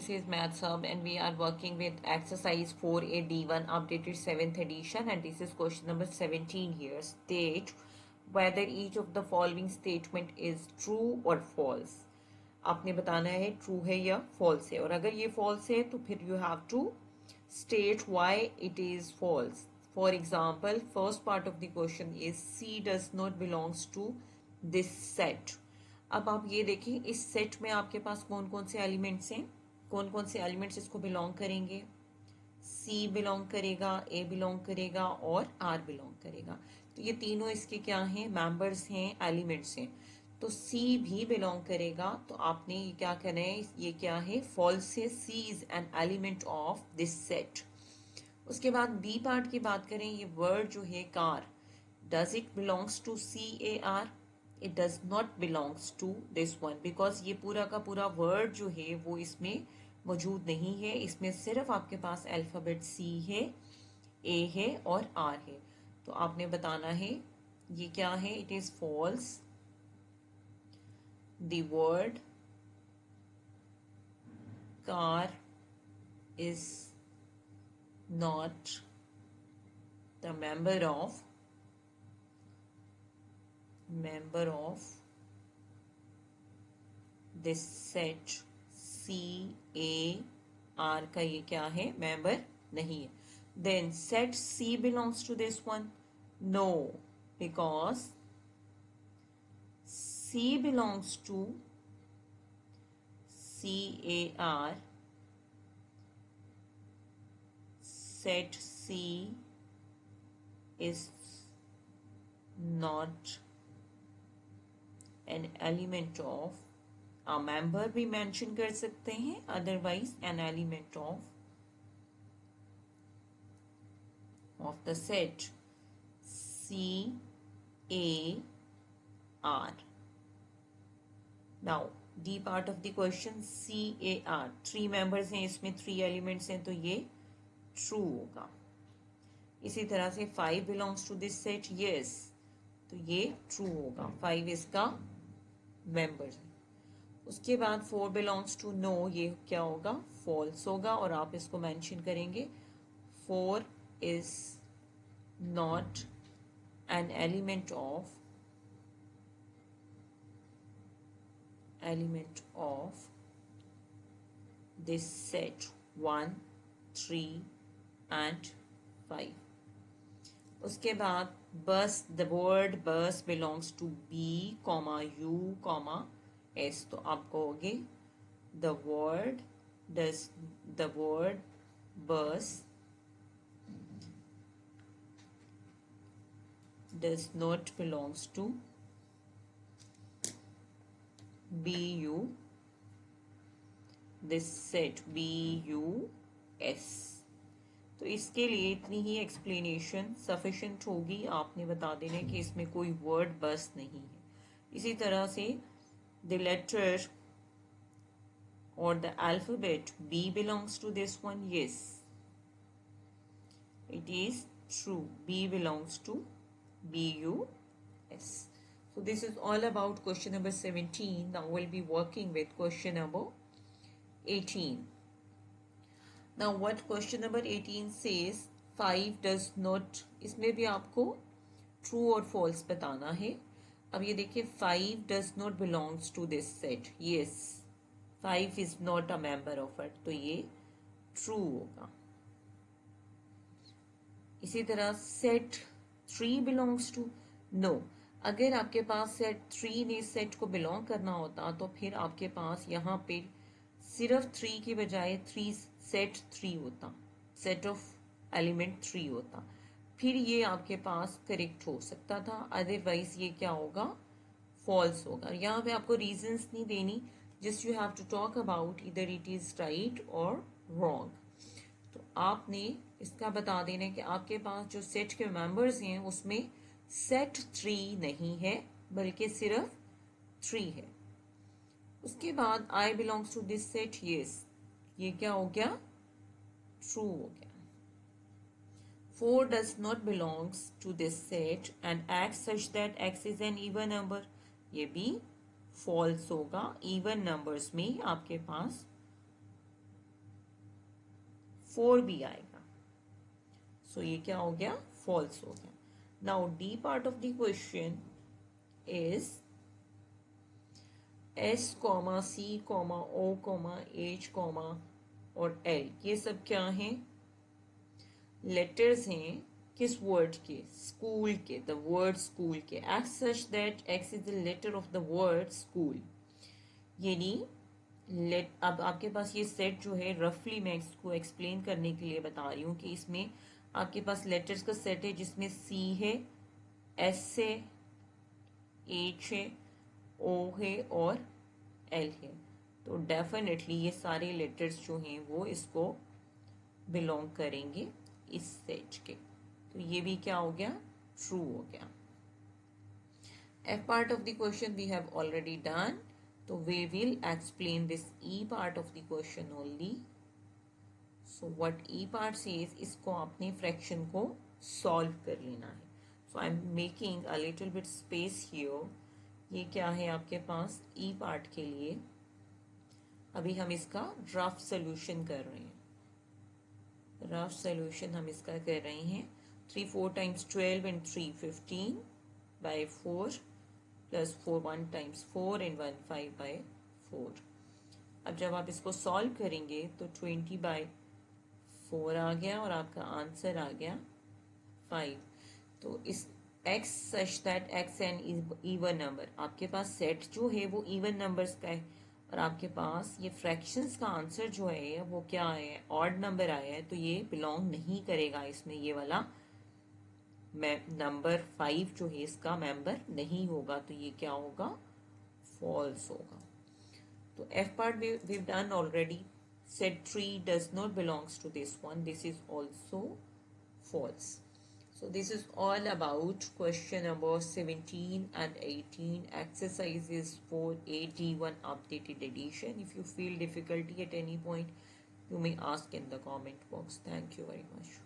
this is Maths Hub and we are working with exercise 4A-D1 updated 7th edition, and this is question number 17 here. State whether each of the following statement is true or false. आपने बताना है true है या false है, और अगर ये false है तो फिर you have to state why it is false. For example, first part of the question is C does not belongs to this set. अब आप ये देखें, इस सेट में आपके पास कौन कौन से एलिमेंट्स हैं, कौन कौन से एलिमेंट्स इसको बिलोंग करेंगे. सी बिलोंग करेगा, ए बिलोंग करेगा और आर बिलोंग करेगा. तो ये तीनों इसके क्या हैं, मेंबर्स हैं, एलिमेंट्स हैं. तो सी भी बिलोंग करेगा. तो आपने ये क्या करना है, ये क्या है, फॉल्स है. C is an element of this set. उसके बाद बी पार्ट की बात करें, ये वर्ड जो है car, does it belongs to CAR? It does not belongs to this one, because ये पूरा का पूरा वर्ड जो है वो इसमें मौजूद नहीं है. इसमें सिर्फ आपके पास अल्फाबेट C है, A है और R है. तो आपने बताना है ये क्या है, it is false. The word car is not the member of this set. CAR का ये क्या है, मेंबर नहीं है. Then set C belongs to this one? No, because C belongs to CAR. Set C is not an element of, a member भी mention कर सकते हैं, otherwise an element of the set CAR. Now D part of the question, CAR 3 members हैं, इसमें 3 elements हैं, तो ये true होगा. इसी तरह से 5 belongs to this set, yes, तो ये ट्रू होगा. 5 इसका मेंबर है. उसके बाद 4 बिलोंग्स टू नो, ये क्या होगा, फॉल्स होगा. और आप इसको मेंशन करेंगे, 4 is not an element of this set 1, 3 and 5. उसके बाद बस, the word bus belongs to B, U, S. तो आप कहोगे the word bus does not belongs to BU, this set BUS. तो इसके लिए इतनी ही एक्सप्लेनेशन सफिशिएंट होगी. आपने बता देना कि इसमें कोई वर्ड बस नहीं है. इसी तरह से द लेटर और the alphabet B belongs to this one, yes, it is true. B belongs to BUS. So this is all about question number 17. Now we'll be working with question number 18. Now what question number 18 says, 5 does not, इसमें भी आपको true और false बताना है. अब ये देखिए, 5 does not belongs to this set. Yes, 5 is not a member of it, तो ये true होगा. इसी तरह set 3 belongs to no. अगर आपके पास सेट 3 ने सेट को बिलोंग करना होता तो फिर आपके पास यहाँ पे सिर्फ 3 की बजाय 3 सेट 3 होता, सेट ऑफ एलिमेंट 3 होता. फिर ये आपके पास करेक्ट हो सकता था. अदरवाइज ये क्या होगा, फॉल्स होगा. यहाँ पे आपको रीजंस नहीं देनी, just you have to talk about इधर इट इज राइट और रॉन्ग. तो आपने इसका बता देना कि आपके पास जो सेट के मेंबर्स हैं उसमें सेट 3 नहीं है, बल्कि सिर्फ 3 है. उसके बाद I belongs to this set, yes, ये क्या हो गया, ट्रू हो गया. 4 does not belongs to this set and x such that x is an even number, ये भी फॉल्स होगा. इवन नंबर्स में आपके पास 4 भी आएगा। सो ये क्या हो गया, फॉल्स हो गया। Now D part of the question is S comma C comma O comma H comma और एल, ये सब क्या हैं, लेटर्स हैं किस वर्ड के, स्कूल के, द वर्ड स्कूल के। X such that X is the letter of the word school, यानी लेट, अब आपके पास ये सेट जो है, रफली मैं इसको एक्सप्लेन करने के लिए बता रही हूँ कि इसमें आपके पास लेटर्स का सेट है जिसमें सी है, एस है, एच है, ओ है और एल है। तो डेफिनेटली ये सारे लेटर्स जो हैं वो इसको बिलोंग करेंगे इस सेट के। तो ये भी क्या हो गया, ट्रू हो गया। F part of the question we have already done. So we will explain this E part of the question only. So what E part says, इसको आपने fraction को solve कर लेना है. So I'm making a little bit space here. ये क्या है आपके पास E part के लिए, अभी हम इसका rough solution कर रहे हैं. Rough solution हम इसका कर रहे हैं. 3 4 times 12 and 3 15 by 4 plus 4 1 times 4 and 1 5 by 4। अब जब आप इसको सॉल्व करेंगे तो 20 बाय 4 आ गया और आपका आंसर आ गया 5। तो इस x such that x n is even number, आपके पास सेट जो है वो इवन नंबर्स का है और आपके पास ये फ्रैक्शंस का आंसर जो है वो क्या है, ऑड नंबर आया है। तो ये बिलोंग नहीं करेगा इसमें, ये वाला नंबर 5 जो है इसका मेंबर नहीं होगा। तो ये क्या होगा, फॉल्स होगा। तो F part we've done already. Set 3 does not belongs to this one. This is also false. So this is all about question number 17 and 18 exercises for AD1 updated edition. If you feel difficulty at any point, you may ask in the comment box. Thank you very much.